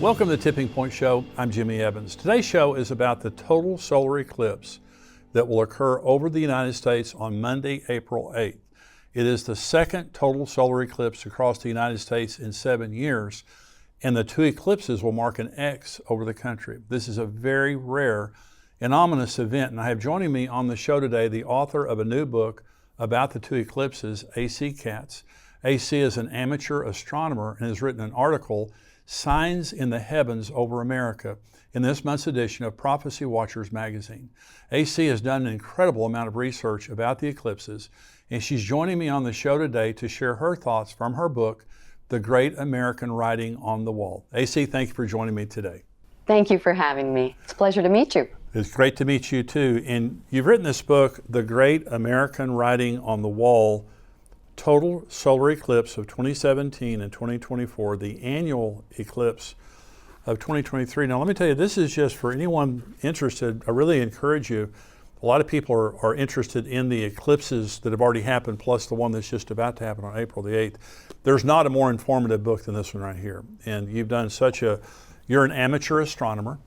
Welcome to the Tipping Point Show. I'm Jimmy Evans. Today's show is about the total solar eclipse that will occur over the United States on Monday, April 8th. It is the second total solar eclipse across the United States in 7 years, and the two eclipses will mark an X over the country. This is a very rare and ominous event, and I have joining me on the show today the author of a new book about the two eclipses, AC Katz. AC is an amateur astronomer and has written an article, Signs in the Heavens Over America, in this month's edition of Prophecy Watchers magazine. AC has done an incredible amount of research about the eclipses, and she's joining me on the show today to share her thoughts from her book, The Great American Writing on the Wall. AC, thank you for joining me today. Thank you for having me. It's a pleasure to meet you. It's great to meet you too. And you've written this book, The Great American Writing on the Wall, Total Solar Eclipse of 2017 and 2024, the annual eclipse of 2023. Now let me tell you, this is just for anyone interested. I really encourage you. A lot of people are interested in the eclipses that have already happened, plus the one that's just about to happen on April the 8th. There's not a more informative book than this one right here. And you've done you're an amateur astronomer,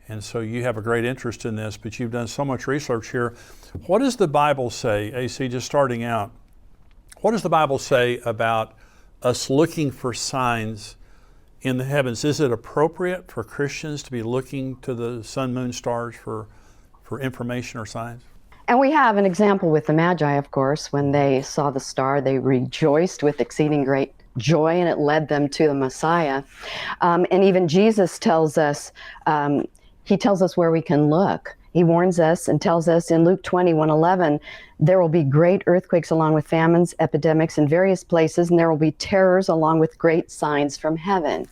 and so you have a great interest in this, but you've done so much research here. What does the Bible say, AC, just starting out, what does the Bible say about us looking for signs in the heavens? Is it appropriate for Christians to be looking to the sun, moon, stars for information or signs? And we have an example with the Magi, of course. When they saw the star, they rejoiced with exceeding great joy, and it led them to the Messiah. And even Jesus tells us, he tells us where we can look. He warns us and tells us in Luke 20:11, there will be great earthquakes along with famines, epidemics in various places, and there will be terrors along with great signs from heaven.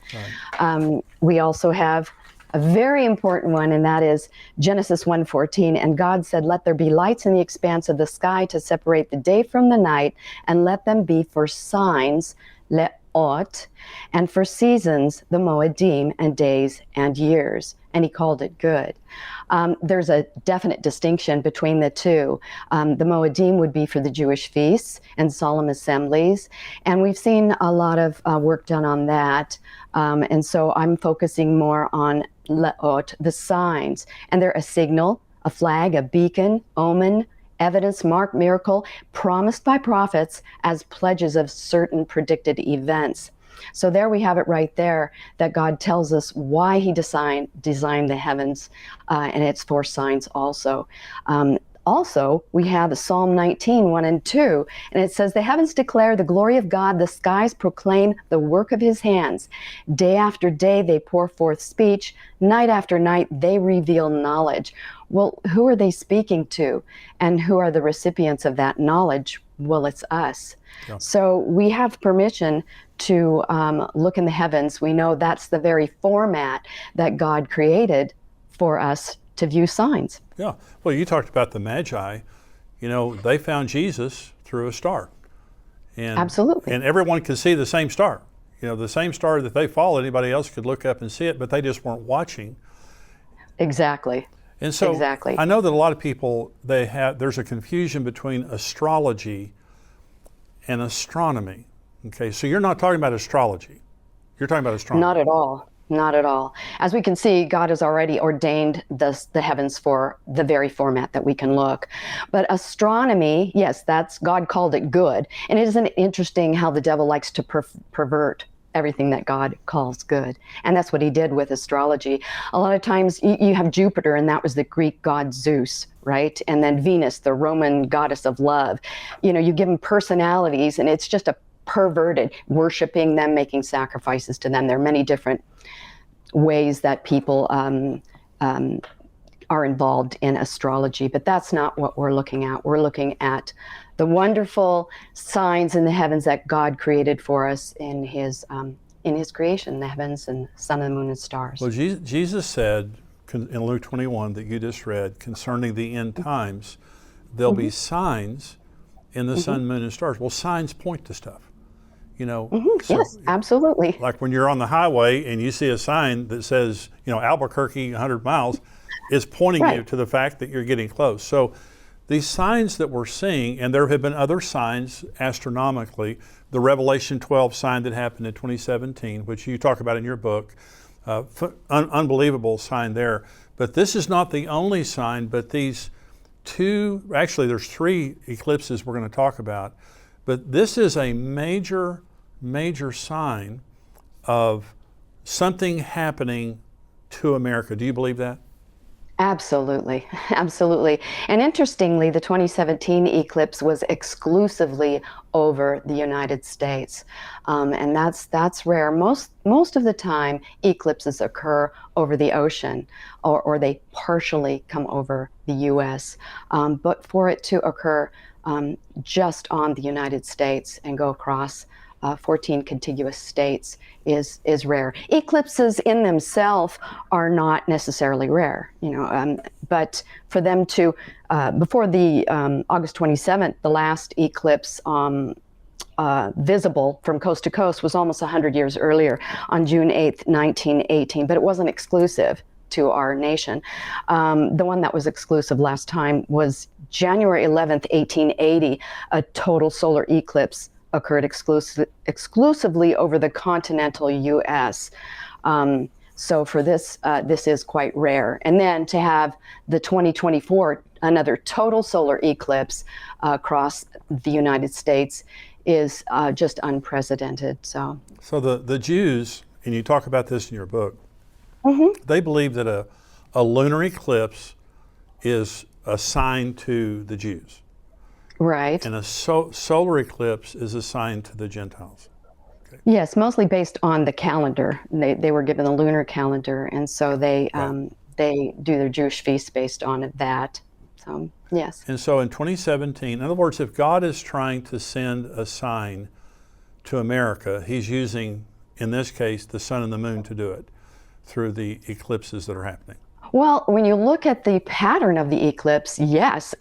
Right. We also have a very important one, and that is Genesis 1:14. And God said, let there be lights in the expanse of the sky to separate the day from the night, and let them be for signs, le'ot, and for seasons, the moedim, and days and years. And he called it good. There's a definite distinction between the two. The Moedim would be for the Jewish feasts and solemn assemblies, and we've seen a lot of work done on that. And so I'm focusing more on le'ot, the signs, and they're a signal, a flag, a beacon, omen, evidence, mark, miracle, promised by prophets as pledges of certain predicted events. So there we have it right there, that God tells us why he designed the heavens, and it's for signs also. Also, we have Psalm 19:1 and 2, and it says, the heavens declare the glory of God, the skies proclaim the work of his hands. Day after day they pour forth speech, night after night they reveal knowledge. Well, who are they speaking to? And who are the recipients of that knowledge? Well, it's us. Yeah. So we have permission to look in the heavens. We know that's the very format that God created for us to view signs. Yeah. Well, you talked about the Magi. You know, they found Jesus through a star. And, absolutely. And everyone could see the same star. You know, the same star that they followed, anybody else could look up and see it, but they just weren't watching. Exactly. And so exactly. I know that a lot of people, there's a confusion between astrology and astronomy. Okay, so you're not talking about astrology. You're talking about astronomy. Not at all. Not at all. As we can see, God has already ordained the heavens for the very format that we can look. But astronomy, yes, God called it good. And it isn't interesting how the devil likes to pervert everything that God calls good. And that's what he did with astrology. A lot of times you have Jupiter, and that was the Greek god Zeus, right? And then Venus, the Roman goddess of love. You know, you give them personalities, and it's just a perverted, worshiping them, making sacrifices to them. There are many different ways that people are involved in astrology, but that's not what we're looking at. We're looking at the wonderful signs in the heavens that God created for us in his creation, the heavens and sun and moon and stars. Well, Jesus said in Luke 21 that you just read concerning the end times, there'll be signs in the sun, moon, and stars. Well, signs point to stuff. You know, so, yes, absolutely. Like when you're on the highway and you see a sign that says, you know, Albuquerque 100 miles, it's pointing you to the fact that you're getting close. So these signs that we're seeing, and there have been other signs astronomically, the Revelation 12 sign that happened in 2017, which you talk about in your book, Unbelievable sign there. But this is not the only sign, but these two, actually there's three eclipses we're going to talk about, but this is a major, major sign of something happening to America. Do you believe that? Absolutely, absolutely. And interestingly, the 2017 eclipse was exclusively over the United States, and that's rare. Most of the time, eclipses occur over the ocean, or they partially come over the U.S. But for it to occur just on the United States and go across 14 contiguous states is rare. Eclipses in themselves are not necessarily rare, but for them to, before the August 27th, the last eclipse visible from coast to coast was almost 100 years earlier on June 8th, 1918, but it wasn't exclusive to our nation. The one that was exclusive last time was January 11th, 1880, a total solar eclipse occurred exclusively over the continental U.S. So for this, this is quite rare. And then to have the 2024, another total solar eclipse across the United States is just unprecedented. So the Jews, and you talk about this in your book, they believe that a lunar eclipse is assigned to the Jews. Right. And a solar eclipse is assigned to the Gentiles. Okay. Yes, mostly based on the calendar. They were given the lunar calendar, and so they do their Jewish feasts based on that. So yes. And so in 2017, in other words, if God is trying to send a sign to America, He's using, in this case, the sun and the moon to do it through the eclipses that are happening. Well, when you look at the pattern of the eclipse, yes.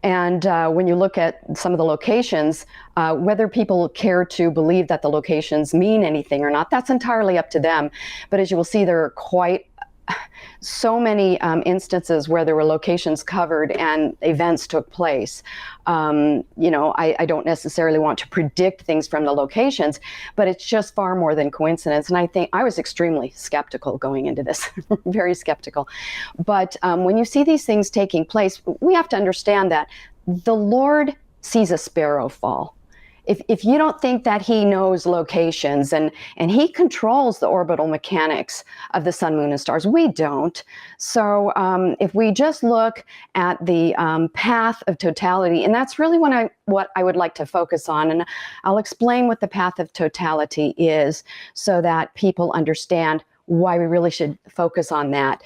and when you look at some of the locations, whether people care to believe that the locations mean anything or not, that's entirely up to them. But as you will see, there are quite so many instances where there were locations covered and events took place. I don't necessarily want to predict things from the locations, but it's just far more than coincidence. And I think I was extremely skeptical going into this, very skeptical. But when you see these things taking place, we have to understand that the Lord sees a sparrow fall. If you don't think that He knows locations and He controls the orbital mechanics of the sun, moon, and stars, we don't. So if we just look at the path of totality, and that's really what I would like to focus on, and I'll explain what the path of totality is so that people understand why we really should focus on that.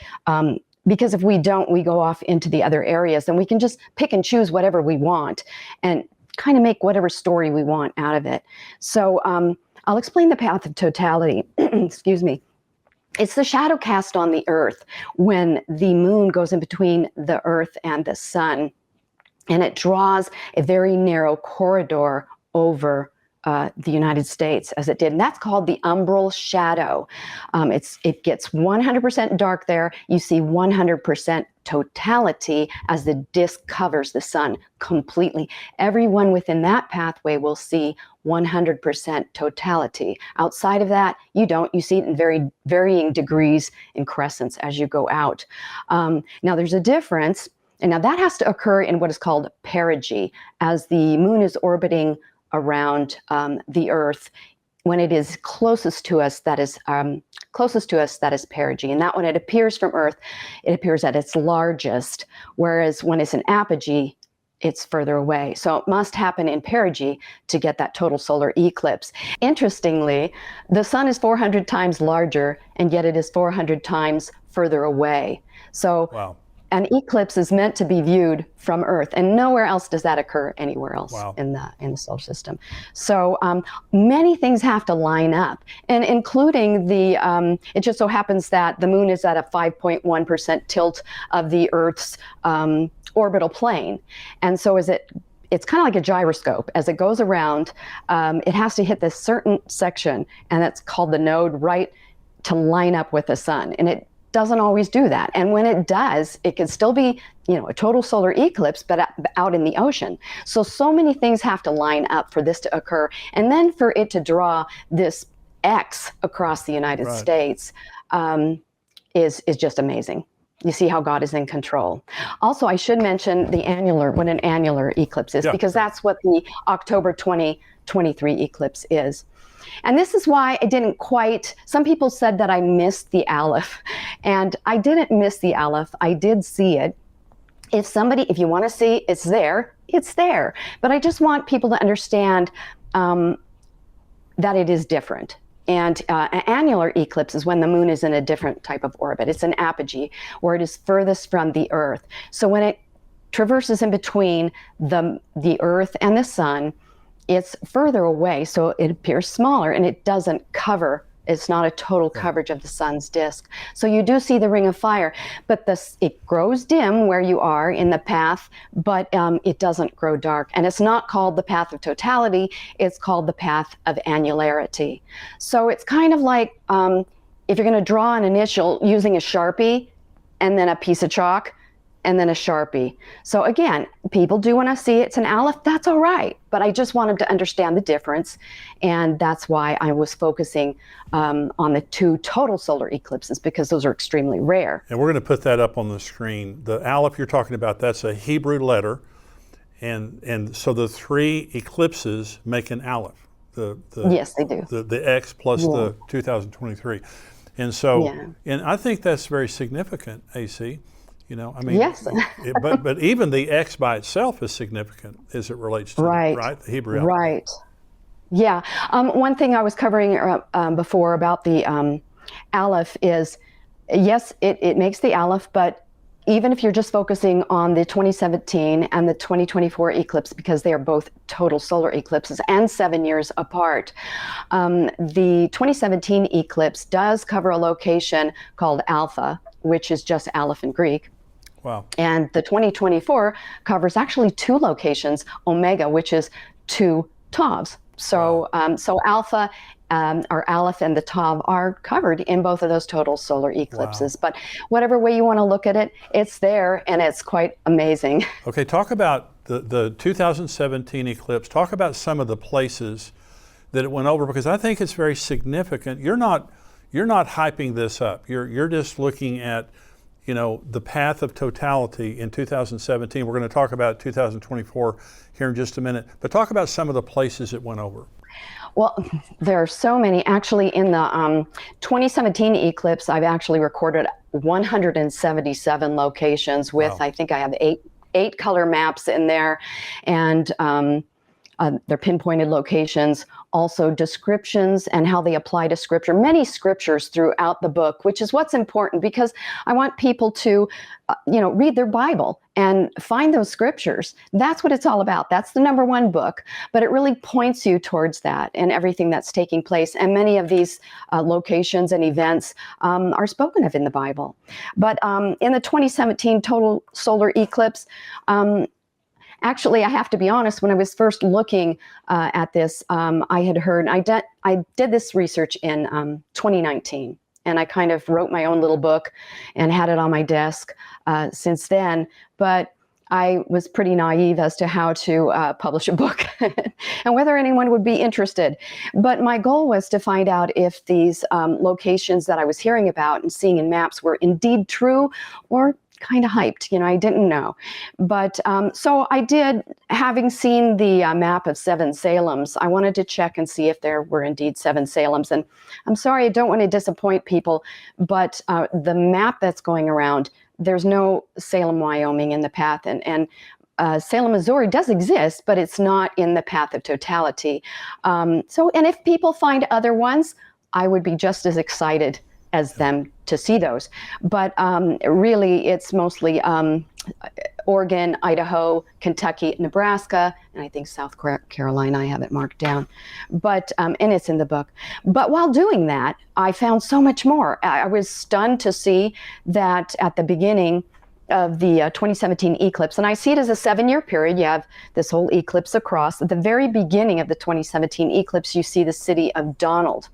Because if we don't, we go off into the other areas, and we can just pick and choose whatever we want and kind of make whatever story we want out of it. So I'll explain the path of totality. Excuse me. It's the shadow cast on the earth when the moon goes in between the earth and the sun, and it draws a very narrow corridor over the United States as it did. And that's called the umbral shadow. It gets 100% dark there. You see 100% totality as the disk covers the sun completely. Everyone within that pathway will see 100% totality. Outside of that, you don't. You see it in very varying degrees in crescents as you go out. Now there's a difference. And now that has to occur in what is called perigee, as the moon is orbiting around the Earth. When it is closest to us, that is perigee. And that when it appears from Earth, it appears at its largest, whereas when it's in apogee, it's further away. So it must happen in perigee to get that total solar eclipse. Interestingly, the sun is 400 times larger, and yet it is 400 times further away. So wow. An eclipse is meant to be viewed from Earth, and nowhere else does that occur anywhere else wow. in the solar system. So many things have to line up, and including it just so happens that the moon is at a 5.1% tilt of the Earth's orbital plane. And so it's kind of like a gyroscope. As it goes around, it has to hit this certain section, and that's called the node, right, to line up with the sun. And it doesn't always do that. And when it does, it can still be, a total solar eclipse, but out in the ocean. So many things have to line up for this to occur. And then for it to draw this X across the United Right. States is just amazing. You see how God is in control. Also, I should mention what an annular eclipse is, Yeah, because sure. that's what the October 2023 eclipse is. And this is why I didn't quite, some people said that I missed the Aleph, and I didn't miss the Aleph. I did see it. If you want to see it's there, it's there. But I just want people to understand that it is different. And an annular eclipse is when the moon is in a different type of orbit. It's an apogee, where it is furthest from the Earth. So when it traverses in between the Earth and the sun, it's further away, so it appears smaller, and it doesn't cover. It's not a total coverage of the sun's disk. So you do see the ring of fire, but it grows dim where you are in the path, but it doesn't grow dark. And it's not called the path of totality, it's called the path of annularity. So it's kind of like if you're going to draw an initial using a Sharpie and then a piece of chalk, and then a Sharpie. So again, people do want to see it's an Aleph, that's all right. But I just wanted to understand the difference. And that's why I was focusing on the 2 total solar eclipses, because those are extremely rare. And we're going to put that up on the screen. The Aleph you're talking about, that's a Hebrew letter. And so the 3 eclipses make an Aleph. Yes, they do. The X plus the 2023. And so, and I think that's very significant, AC. You know, I mean, yes. but even the X by itself is significant as it relates to the Hebrew alphabet. Right. Yeah. One thing I was covering before about the Aleph is, yes, it makes the Aleph, but even if you're just focusing on the 2017 and the 2024 eclipse, because they are both total solar eclipses and 7 years apart, the 2017 eclipse does cover a location called Alpha, which is just Aleph in Greek. Wow. And the 2024 covers actually 2 locations, Omega, which is 2 Tavs. So, so Alpha or Aleph and the Tav are covered in both of those total solar eclipses. But whatever way you want to look at it, it's there, and it's quite amazing. Okay, talk about the 2017 eclipse. Talk about some of the places that it went over, because I think it's very significant. You're not hyping this up. You're just looking at, you know, the path of totality in 2017. We're going to talk about 2024 here in just a minute, but talk about some of the places it went over. Well, there are so many. Actually, in the 2017 eclipse, I've actually recorded 177 locations with, I think I have eight color maps in there, and they're pinpointed locations, also descriptions and how they apply to scripture, many scriptures throughout the book, which is what's important, because I want people to, read their Bible and find those scriptures. That's what it's all about. That's the #1 book, but it really points you towards that and everything that's taking place. And many of these locations and events are spoken of in the Bible. But in the 2017 total solar eclipse, actually, I have to be honest, when I was first looking at this, I had heard, I did this research in 2019, and I kind of wrote my own little book and had it on my desk since then. But I was pretty naive as to how to publish a book and whether anyone would be interested. But my goal was to find out if these locations that I was hearing about and seeing in maps were indeed true or kind of hyped. I didn't know. But so I did, having seen the map of 7 Salems, I wanted to check and see if there were indeed 7 Salems. And I'm sorry, I don't want to disappoint people, but the map that's going around, there's no Salem, Wyoming in the path. And Salem, Missouri does exist, but it's not in the path of totality. And if people find other ones, I would be just as excited as them to see those. But really, it's mostly Oregon, Idaho, Kentucky, Nebraska, and I think South Carolina. I have it marked down. But and it's in the book. But while doing that, I found so much more. I was stunned to see that at the beginning of the 2017 eclipse, and I see it as a 7-year period. You have this whole eclipse across. At the very beginning of the 2017 eclipse, you see the city of Donald.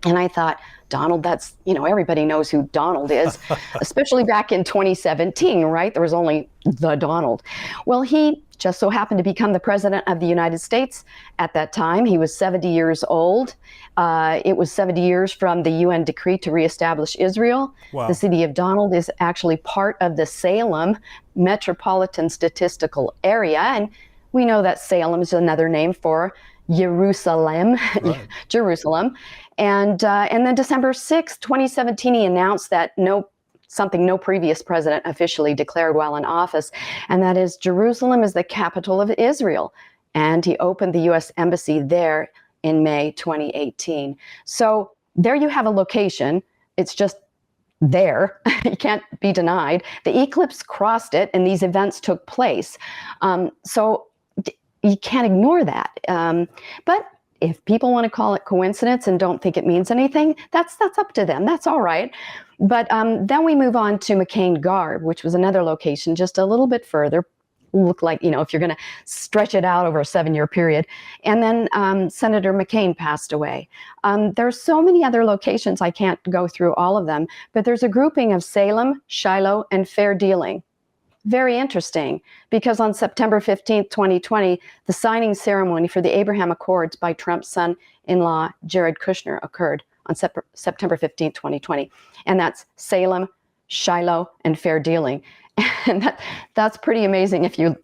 And I thought, Donald, that's, everybody knows who Donald is, especially back in 2017, right? There was only the Donald. Well, he just so happened to become the president of the United States at that time. He was 70 years old. It was 70 years from the UN decree to reestablish Israel. Wow. The city of Donald is actually part of the Salem Metropolitan Statistical Area. And we know that Salem is another name for Jerusalem, right. Jerusalem. And then December 6, 2017, he announced that something no previous president officially declared while in office, and that is Jerusalem is the capital of Israel. And he opened the U.S. Embassy there in May 2018. So there you have a location. It's just there. You can't be denied. The eclipse crossed it, and these events took place. So you can't ignore that. But if people want to call it coincidence and don't think it means anything, that's up to them. That's all right. But then we move on to McCain Garb, which was another location just a little bit further. Look like, if you're going to stretch it out over a 7-year period. And then Senator McCain passed away. There's so many other locations. I can't go through all of them, but there's a grouping of Salem, Shiloh, and Fair Dealing. Very interesting, because on September 15th, 2020, the signing ceremony for the Abraham Accords by Trump's son-in-law, Jared Kushner, occurred on September 15th, 2020. And that's Salem, Shiloh, and Fair Dealing. And that's pretty amazing if you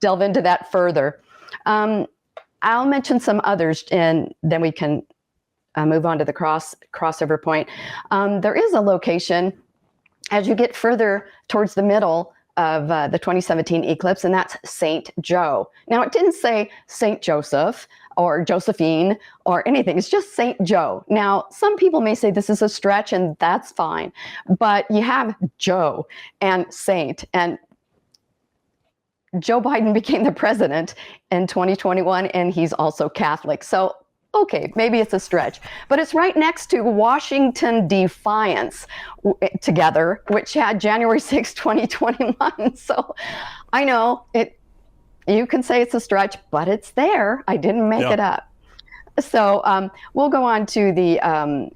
delve into that further. I'll mention some others, and then we can move on to the crossover point. There is a location as you get further towards the middle of the 2017 eclipse, and that's St. Joe. Now, it didn't say St. Joseph or Josephine or anything. It's just St. Joe. Now, some people may say this is a stretch, and that's fine. But you have Joe and Saint, and Joe Biden became the president in 2021, and he's also Catholic. So, okay, maybe it's a stretch, but it's right next to Washington Defiance together, which had January 6, 2021. So I know you can say it's a stretch, but it's there. I didn't make it up. So we'll go on to the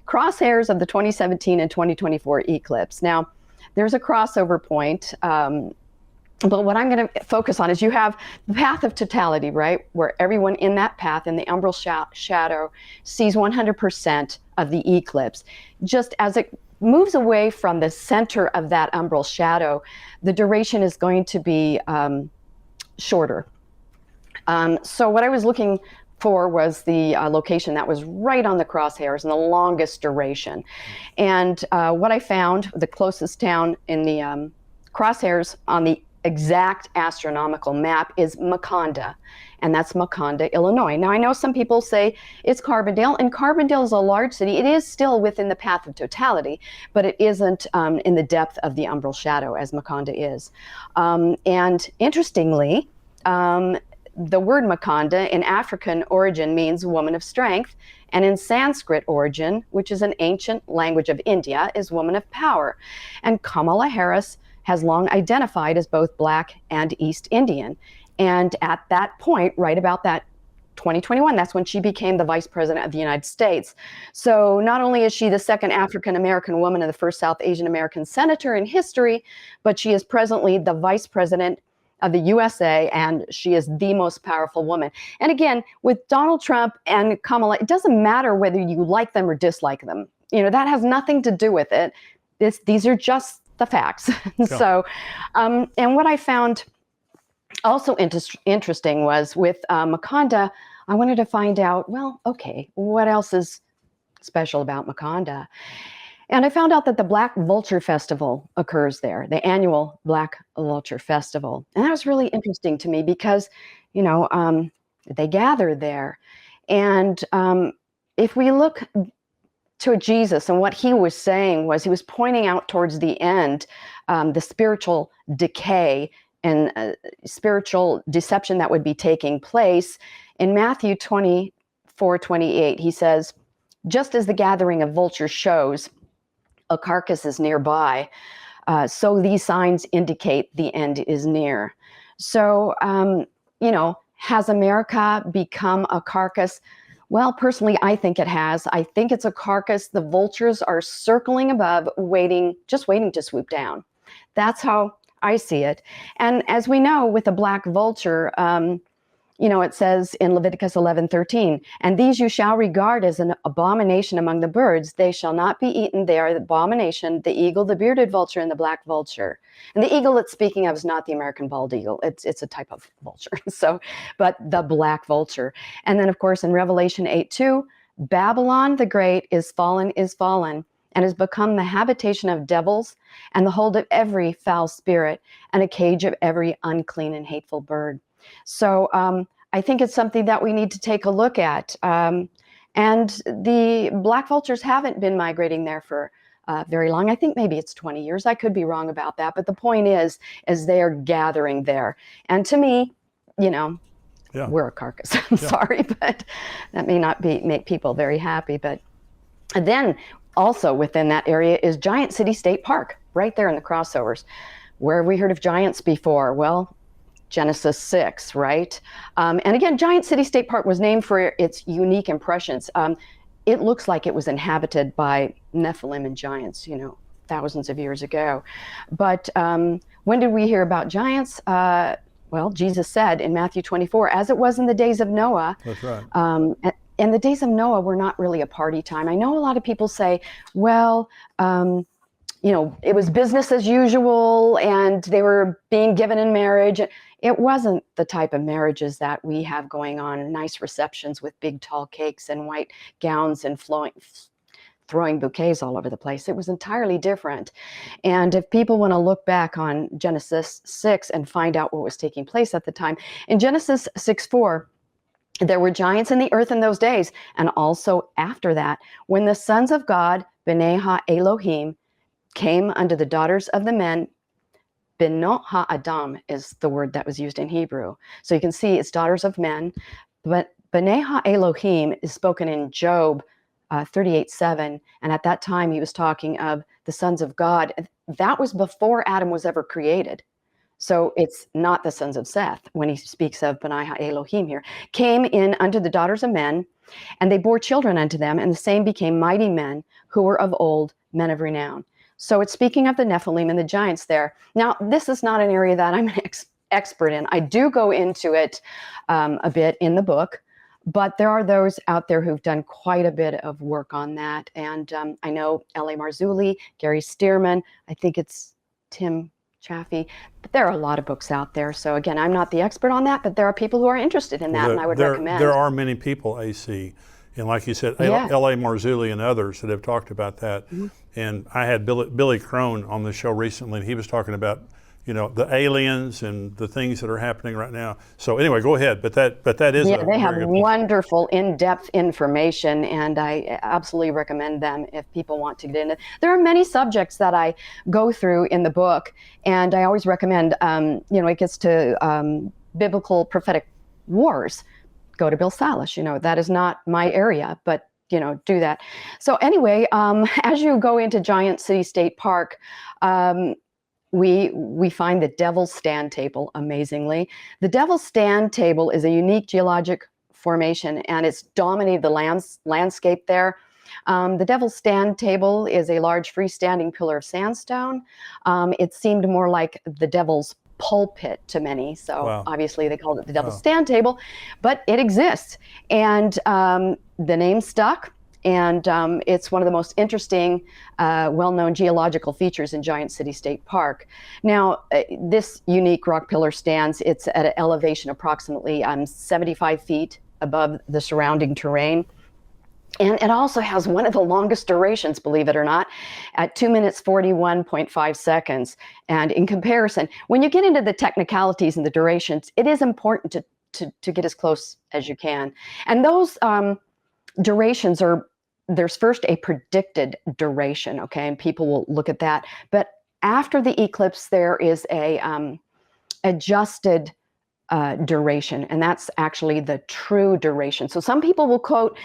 crosshairs of the 2017 and 2024 eclipse. Now, there's a crossover point. But what I'm going to focus on is you have the path of totality, right? Where everyone in that path, in the umbral shadow, sees 100% of the eclipse. Just as it moves away from the center of that umbral shadow, the duration is going to be shorter. So what I was looking for was the location that was right on the crosshairs and the longest duration. And what I found, the closest town in the crosshairs on the exact astronomical map is Maconda, and that's Maconda, Illinois. Now, I know some people say it's Carbondale, and Carbondale is a large city. It is still within the path of totality, but it isn't in the depth of the umbral shadow as Maconda is. And interestingly, the word Maconda in African origin means woman of strength, and in Sanskrit origin, which is an ancient language of India, is woman of power. And Kamala Harris has long identified as both Black and East Indian. And at that point, right about that 2021, that's when she became the Vice President of the United States. So not only is she the second African-American woman and the first South Asian American senator in history, but she is presently the Vice President of the USA, and she is the most powerful woman. And again, with Donald Trump and Kamala, it doesn't matter whether you like them or dislike them. That has nothing to do with it. These are just the facts. Sure. So, and what I found also interesting was with Maconda, I wanted to find out, well, okay, what else is special about Maconda? And I found out that the Black Vulture Festival occurs there, the annual Black Vulture Festival. And that was really interesting to me because, they gather there. And if we look to Jesus, and what he was saying was he was pointing out towards the end the spiritual decay and spiritual deception that would be taking place. In Matthew 24:28, he says, just as the gathering of vultures shows a carcass is nearby, so these signs indicate the end is near. So, has America become a carcass? Well, personally, I think it has. I think it's a carcass. The vultures are circling above, waiting, just waiting to swoop down. That's how I see it. And as we know, with a black vulture, it says in Leviticus 11:13, and these you shall regard as an abomination among the birds. They shall not be eaten. They are the abomination, the eagle, the bearded vulture, and the black vulture. And the eagle it's speaking of is not the American bald eagle. It's a type of vulture. But the black vulture. And then, of course, in Revelation 8:2, Babylon the Great is fallen, and has become the habitation of devils and the hold of every foul spirit and a cage of every unclean and hateful bird. So I think it's something that we need to take a look at. And the black vultures haven't been migrating there for very long. I think maybe it's 20 years. I could be wrong about that. But the point is they are gathering there. And to me, we're a carcass. I'm sorry, but that may not make people very happy. But then also within that area is Giant City State Park, right there in the crossovers. Where have we heard of giants before? Well, Genesis 6, right? And again, Giant City State Park was named for its unique impressions. It looks like it was inhabited by Nephilim and giants, thousands of years ago. But when did we hear about giants? Well, Jesus said in Matthew 24, as it was in the days of Noah. That's right. And the days of Noah were not really a party time. I know a lot of people say, well, it was business as usual and they were being given in marriage. It wasn't the type of marriages that we have going on, nice receptions with big tall cakes and white gowns and throwing bouquets all over the place. It was entirely different. And if people want to look back on Genesis 6 and find out what was taking place at the time, in Genesis 6:4, there were giants in the earth in those days, and also after that, when the sons of God, B'nai Ha-Elohim, came unto the daughters of the men. Benot ha-Adam is the word that was used in Hebrew. So you can see it's daughters of men. But B'nai Ha-Elohim is spoken in Job 38:7. And at that time, he was talking of the sons of God. That was before Adam was ever created. So it's not the sons of Seth when he speaks of B'nai Ha-Elohim here. Came in unto the daughters of men, and they bore children unto them, and the same became mighty men who were of old, men of renown. So it's speaking of the Nephilim and the giants there. Now, this is not an area that I'm an expert in. I do go into it a bit in the book, but there are those out there who've done quite a bit of work on that. And I know L.A. Marzulli, Gary Stearman, I think it's Tim Chaffee, but there are a lot of books out there. So again, I'm not the expert on that, but there are people who are interested in that, and I would recommend. There are many people, AC, and like you said, L.A. Marzulli and others that have talked about that. Mm-hmm. And I had Billy Crone on the show recently, and he was talking about, the aliens and the things that are happening right now. So anyway, go ahead. But that is they have wonderful, in-depth information, and I absolutely recommend them if people want to get into it. There are many subjects that I go through in the book, and I always recommend, it gets to biblical prophetic wars. Go to Bill Salish. That is not my area, but do that. So anyway, as you go into Giant City State Park, we find the Devil's Stand Table, amazingly. The Devil's Stand Table is a unique geologic formation, and it's dominated the landscape there. The Devil's Stand Table is a large freestanding pillar of sandstone. It seemed more like the Devil's pulpit to many, so Obviously they called it the Devil's Stand Table, but it exists, and the name stuck, and it's one of the most interesting, well-known geological features in Giant City State Park. Now, this unique rock pillar it's at an elevation approximately 75 feet above the surrounding terrain. And it also has one of the longest durations, believe it or not, at 2 minutes, 41.5 seconds. And in comparison, when you get into the technicalities and the durations, it is important to get as close as you can. And those durations there's first a predicted duration, okay? And people will look at that. But after the eclipse, there is a adjusted duration, and that's actually the true duration. So some people will quote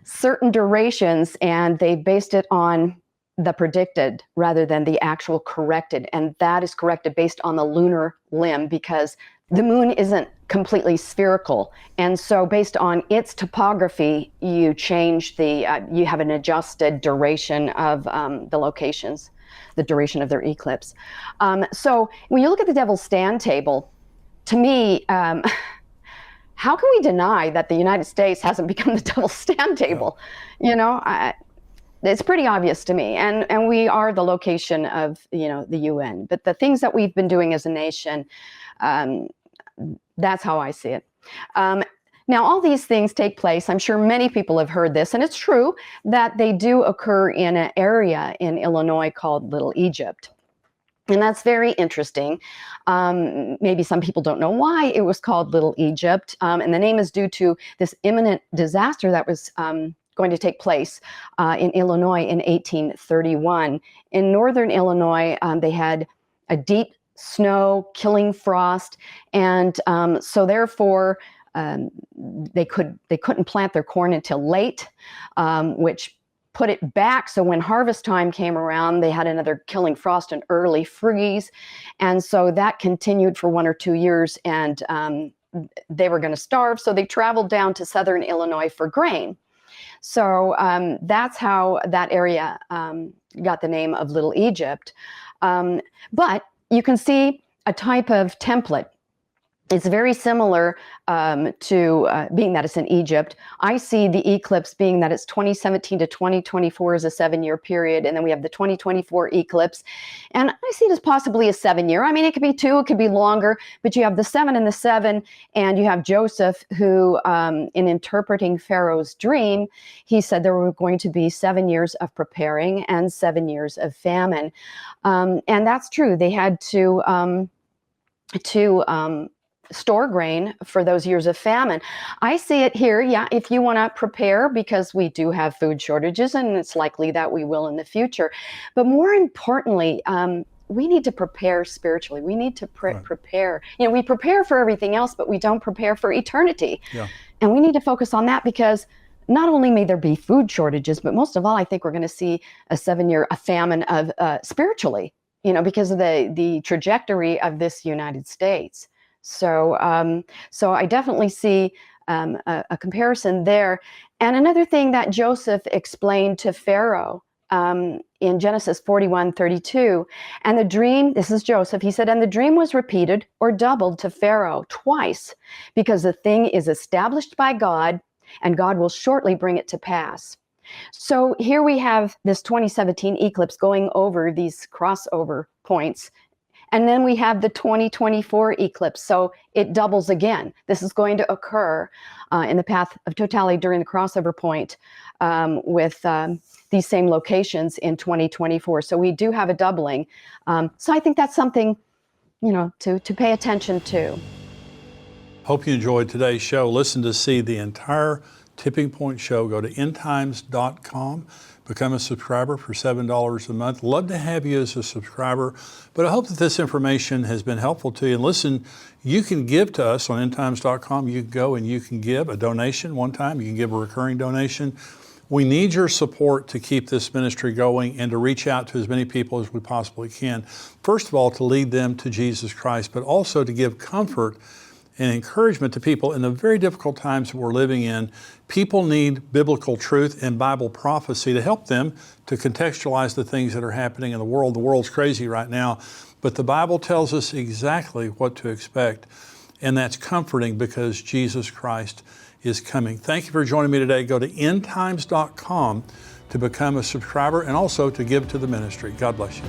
certain durations, and they based it on the predicted rather than the actual corrected. And that is corrected based on the lunar limb, because the moon isn't completely spherical. And so based on its topography, you change you have an adjusted duration of the locations, the duration of their eclipse. So when you look at the Devil's Stand table, to me, how can we deny that the United States hasn't become the Devil's Stand table? You know, it's pretty obvious to me, and we are the location of the UN. But the things that we've been doing as a nation, that's how I see it. Now, all these things take place. I'm sure many people have heard this, and it's true that they do occur in an area in Illinois called Little Egypt. And that's very interesting. Maybe some people don't know why it was called Little Egypt. And the name is due to this imminent disaster that was going to take place in Illinois in 1831. In northern Illinois, they had a deep snow, killing frost, and so therefore they couldn't plant their corn until late, which put it back. So when harvest time came around, they had another killing frost and early freeze, and so that continued for 1 or 2 years, and they were going to starve. So they traveled down to southern Illinois for grain. So that's how that area got the name of Little Egypt. But you can see a type of template. It's very similar to being that it's in Egypt. I see the eclipse being that it's 2017 to 2024 is a 7-year period, and then we have the 2024 eclipse. And I see it as possibly a 7-year. I mean, it could be 2, it could be longer, but you have the 7 and the 7, and you have Joseph who, in interpreting Pharaoh's dream, he said there were going to be 7 years of preparing and 7 years of famine. And that's true. They had to store grain for those years of famine. I see it here, if you want to prepare, because we do have food shortages, and it's likely that we will in the future. But more importantly, we need to prepare spiritually. We need to prepare. We prepare for everything else, but we don't prepare for eternity. Yeah. And we need to focus on that, because not only may there be food shortages, but most of all, I think we're going to see a 7-year famine of spiritually, because of the trajectory of this United States. So, so I definitely see a comparison there. And another thing that Joseph explained to Pharaoh in Genesis 41:32, and the dream, this is Joseph, he said, and the dream was repeated or doubled to Pharaoh twice, because the thing is established by God, and God will shortly bring it to pass. So here we have this 2017 eclipse going over these crossover points. And then we have the 2024 eclipse. So it doubles again. This is going to occur in the path of totality during the crossover point with these same locations in 2024. So we do have a doubling. So I think that's something, to pay attention to. Hope you enjoyed today's show. Listen to see the entire Tipping Point show. Go to endtimes.com. Become a subscriber for $7 a month. Love to have you as a subscriber, but I hope that this information has been helpful to you. And listen, you can give to us on endtimes.com. You can go and you can give a donation one time. You can give a recurring donation. We need your support to keep this ministry going and to reach out to as many people as we possibly can. First of all, to lead them to Jesus Christ, but also to give comfort and encouragement to people in the very difficult times that we're living in. People need biblical truth and Bible prophecy to help them to contextualize the things that are happening in the world. The world's crazy right now, but the Bible tells us exactly what to expect, and that's comforting because Jesus Christ is coming. Thank you for joining me today. Go to endtimes.com to become a subscriber and also to give to the ministry. God bless you.